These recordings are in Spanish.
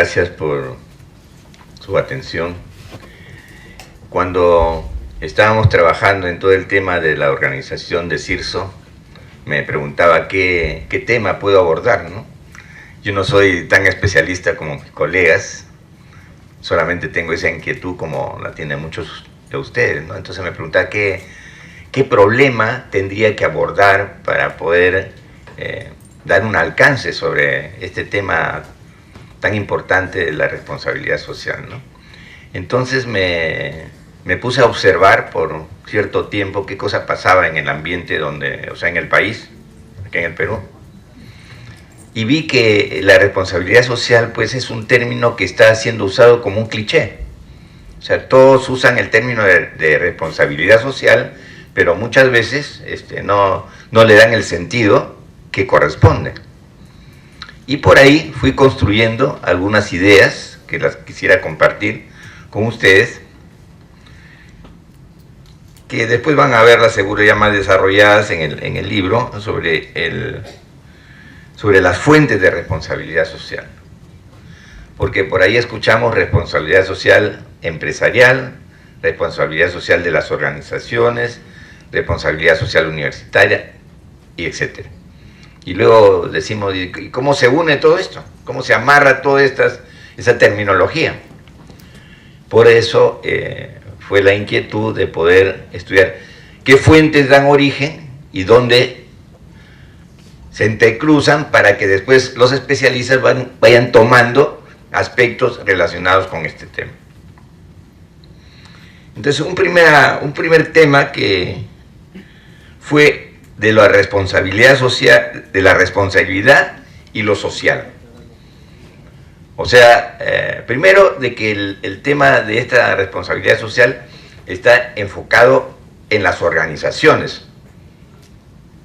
gracias por su atención. Cuando estábamos trabajando en todo el tema de la organización de CIRSO, me preguntaba qué tema puedo abordar, ¿no? Yo no soy tan especialista como mis colegas, solamente tengo esa inquietud como la tienen muchos de ustedes, ¿no? Entonces me preguntaba qué problema tendría que abordar para poder dar un alcance sobre este tema tan importante de la responsabilidad social, ¿no? Entonces me puse a observar por cierto tiempo qué cosa pasaba en el ambiente donde, o sea, en el país, aquí en el Perú, y vi que la responsabilidad social pues es un término que está siendo usado como un cliché. O sea, todos usan el término de responsabilidad social, pero muchas veces no le dan el sentido que corresponde. Y por ahí fui construyendo algunas ideas que las quisiera compartir con ustedes, que después van a verlas seguro ya más desarrolladas en el libro sobre las fuentes de responsabilidad social. Porque por ahí escuchamos responsabilidad social empresarial, responsabilidad social de las organizaciones, responsabilidad social universitaria, y etc. Y luego decimos, ¿y cómo se une todo esto? ¿Cómo se amarra toda esa terminología? Por eso fue la inquietud de poder estudiar qué fuentes dan origen y dónde se entrecruzan para que después los especialistas vayan tomando aspectos relacionados con este tema. Entonces, un primer tema que fue de la responsabilidad social, de la responsabilidad y lo social. O sea, primero de que el tema de esta responsabilidad social está enfocado en las organizaciones,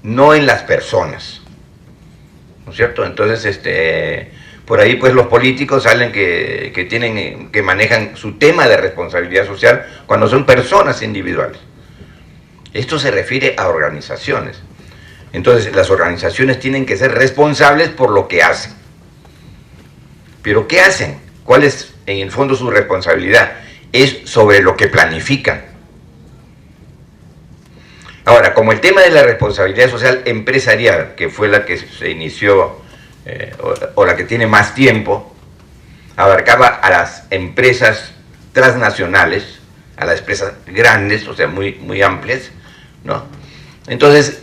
no en las personas, ¿no es cierto? Entonces, por ahí pues los políticos salen que manejan su tema de responsabilidad social cuando son personas individuales. Esto se refiere a organizaciones. Entonces, las organizaciones tienen que ser responsables por lo que hacen. ¿Pero qué hacen? ¿Cuál es, en el fondo, su responsabilidad? Es sobre lo que planifican. Ahora, como el tema de la responsabilidad social empresarial, que fue la que se inició, o la que tiene más tiempo, abarcaba a las empresas transnacionales, a las empresas grandes, o sea, muy amplias, ¿no? Entonces,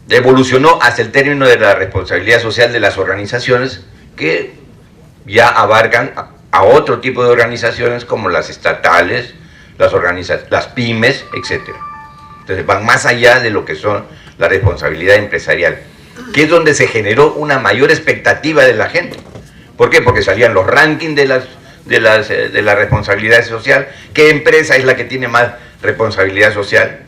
evolucionó hacia el término de la responsabilidad social de las organizaciones, que ya abarcan a otro tipo de organizaciones como las estatales, las pymes, etc. Entonces van más allá de lo que son la responsabilidad empresarial, que es donde se generó una mayor expectativa de la gente. ¿Por qué? Porque salían los rankings de la responsabilidad social, qué empresa es la que tiene más responsabilidad social,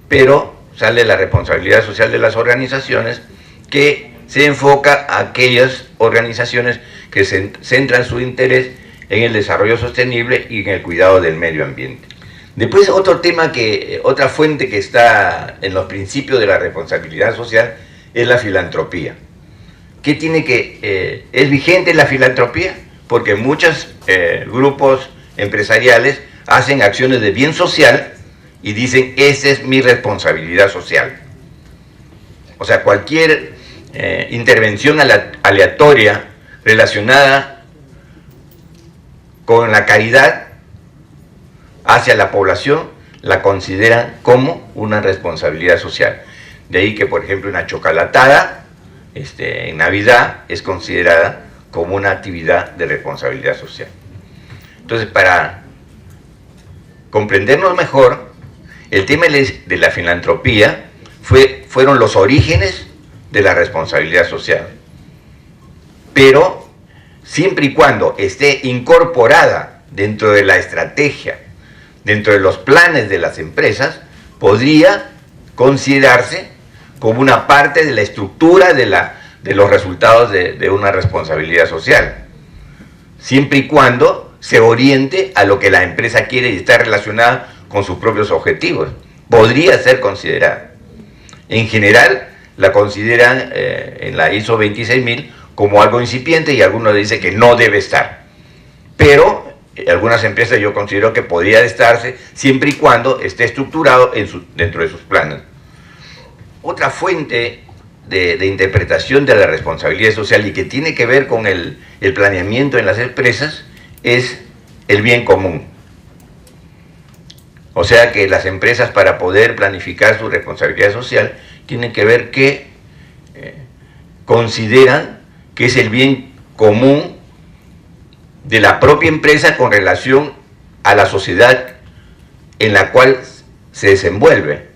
pero sale la responsabilidad social de las organizaciones, que se enfoca a aquellas organizaciones que centran su interés en el desarrollo sostenible y en el cuidado del medio ambiente. Después, otra fuente que está en los principios de la responsabilidad social es la filantropía. ¿Es vigente la filantropía? Porque muchos grupos empresariales hacen acciones de bien social y dicen, esa es mi responsabilidad social. O sea, cualquier intervención aleatoria relacionada con la caridad hacia la población la consideran como una responsabilidad social. De ahí que, por ejemplo, una chocolatada en Navidad es considerada como una actividad de responsabilidad social. Entonces, para comprendernos mejor, el tema de la filantropía fueron los orígenes de la responsabilidad social, pero siempre y cuando esté incorporada dentro de la estrategia, dentro de los planes de las empresas, podría considerarse como una parte de la estructura de los resultados de una responsabilidad social, siempre y cuando se oriente a lo que la empresa quiere y está relacionada con sus propios objetivos. Podría ser considerada. En general, la consideran en la ISO 26000 como algo incipiente y algunos dicen que no debe estar. Pero algunas empresas yo considero que podría estarse siempre y cuando esté estructurado dentro de sus planes. Otra fuente de interpretación de la responsabilidad social y que tiene que ver con el planeamiento en las empresas es el bien común. O sea que las empresas, para poder planificar su responsabilidad social, tienen que ver que consideran que es el bien común de la propia empresa con relación a la sociedad en la cual se desenvuelve.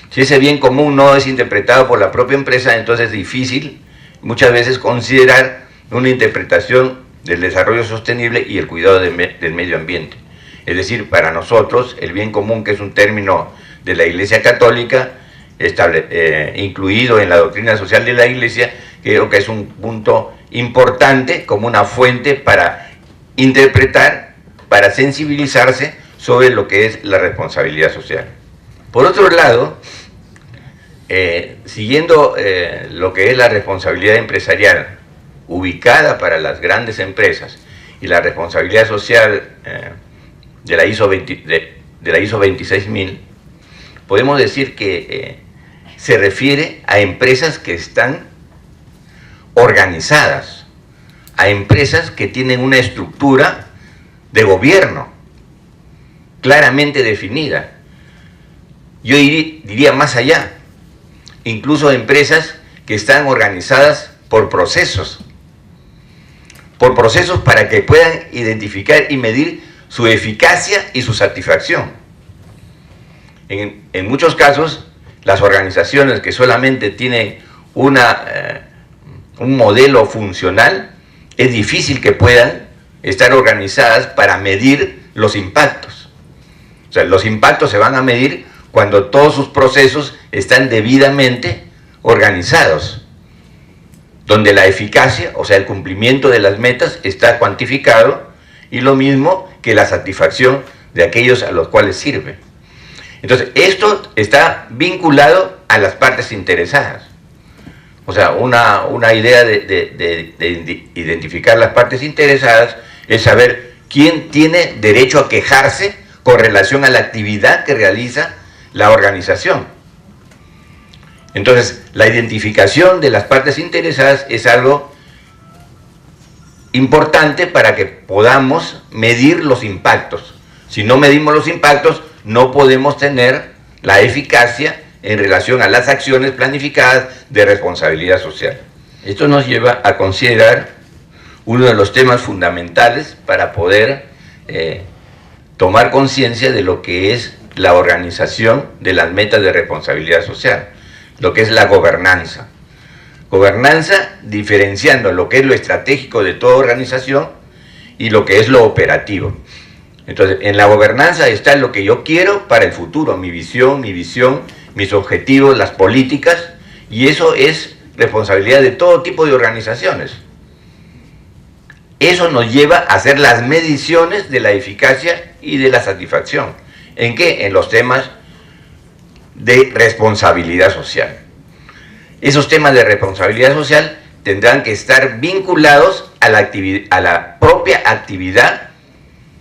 Si ese bien común no es interpretado por la propia empresa, entonces es difícil muchas veces considerar una interpretación del desarrollo sostenible y el cuidado del medio ambiente. Es decir, para nosotros el bien común, que es un término de la Iglesia Católica, incluido en la doctrina social de la Iglesia, creo que es un punto importante como una fuente para interpretar, para sensibilizarse sobre lo que es la responsabilidad social. Por otro lado, siguiendo lo que es la responsabilidad empresarial ubicada para las grandes empresas y la responsabilidad social de la ISO 26000, podemos decir que se refiere a empresas que están organizadas, a empresas que tienen una estructura de gobierno claramente definida. Yo diría más allá, incluso empresas que están organizadas por procesos para que puedan identificar y medir su eficacia y su satisfacción. En muchos casos, las organizaciones que solamente tienen un modelo funcional, es difícil que puedan estar organizadas para medir los impactos. O sea, los impactos se van a medir cuando todos sus procesos están debidamente organizados, donde la eficacia, o sea, el cumplimiento de las metas está cuantificado, y lo mismo que la satisfacción de aquellos a los cuales sirve. Entonces, esto está vinculado a las partes interesadas. O sea, una idea de identificar las partes interesadas es saber quién tiene derecho a quejarse con relación a la actividad que realiza la organización. Entonces, la identificación de las partes interesadas es algo importante para que podamos medir los impactos. Si no medimos los impactos, no podemos tener la eficacia en relación a las acciones planificadas de responsabilidad social. Esto nos lleva a considerar uno de los temas fundamentales para poder tomar conciencia de lo que es la organización de las metas de responsabilidad social, lo que es la gobernanza. Gobernanza diferenciando lo que es lo estratégico de toda organización y lo que es lo operativo. Entonces, en la gobernanza está lo que yo quiero para el futuro, mi visión, mis objetivos, las políticas, y eso es responsabilidad de todo tipo de organizaciones. Eso nos lleva a hacer las mediciones de la eficacia y de la satisfacción. ¿En qué? En los temas de responsabilidad social. Esos temas de responsabilidad social tendrán que estar vinculados a la propia actividad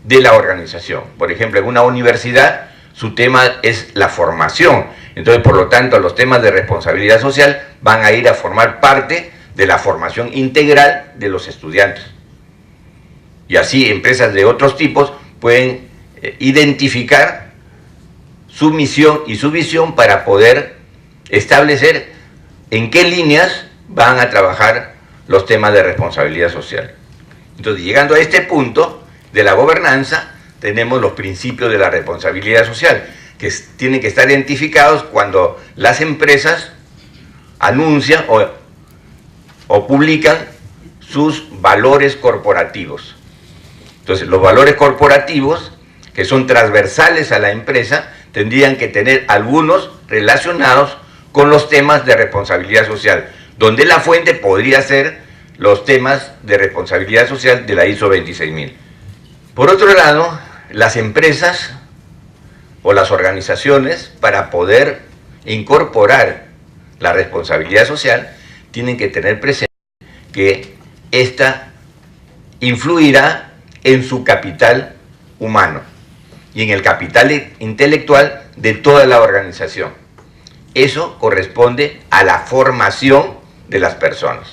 de la organización. Por ejemplo, en una universidad su tema es la formación. Entonces, por lo tanto, los temas de responsabilidad social van a ir a formar parte de la formación integral de los estudiantes. Y así empresas de otros tipos pueden identificar su misión y su visión para poder establecer en qué líneas van a trabajar los temas de responsabilidad social. Entonces, llegando a este punto de la gobernanza, tenemos los principios de la responsabilidad social, que tienen que estar identificados cuando las empresas anuncian o publican sus valores corporativos. Entonces, los valores corporativos, que son transversales a la empresa, tendrían que tener algunos relacionados con los temas de responsabilidad social, donde la fuente podría ser los temas de responsabilidad social de la ISO 26000. Por otro lado, las empresas o las organizaciones, para poder incorporar la responsabilidad social, tienen que tener presente que esta influirá en su capital humano y en el capital intelectual de toda la organización. Eso corresponde a la formación de las personas.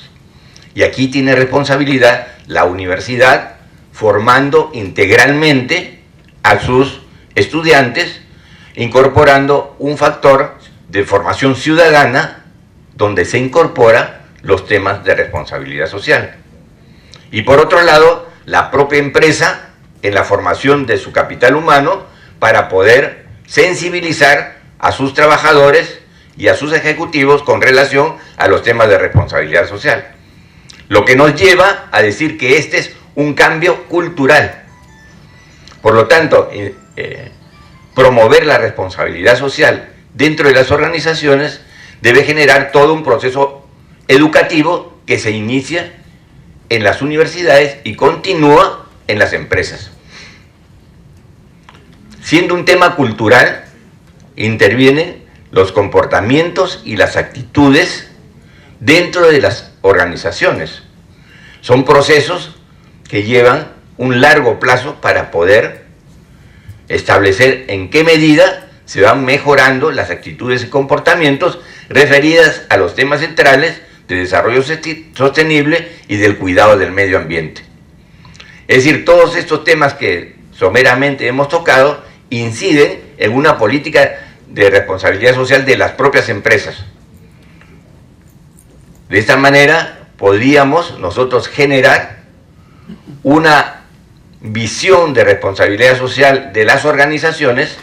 Y aquí tiene responsabilidad la universidad, formando integralmente a sus estudiantes, incorporando un factor de formación ciudadana donde se incorpora los temas de responsabilidad social. Y por otro lado, la propia empresa en la formación de su capital humano para poder sensibilizar a sus trabajadores y a sus ejecutivos con relación a los temas de responsabilidad social. Lo que nos lleva a decir que este es un cambio cultural. Por lo tanto, promover la responsabilidad social dentro de las organizaciones debe generar todo un proceso educativo que se inicia en las universidades y continúa en las empresas. Siendo un tema cultural, intervienen los comportamientos y las actitudes dentro de las organizaciones. Son procesos que llevan un largo plazo para poder establecer en qué medida se van mejorando las actitudes y comportamientos referidas a los temas centrales de desarrollo sostenible y del cuidado del medio ambiente. Es decir, todos estos temas que someramente hemos tocado inciden en una política de responsabilidad social de las propias empresas. De esta manera podríamos nosotros generar una visión de responsabilidad social de las organizaciones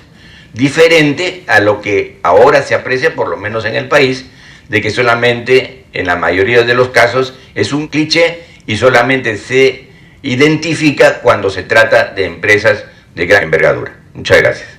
diferente a lo que ahora se aprecia, por lo menos en el país, de que solamente en la mayoría de los casos es un cliché y solamente se identifica cuando se trata de empresas de gran envergadura. Muchas gracias.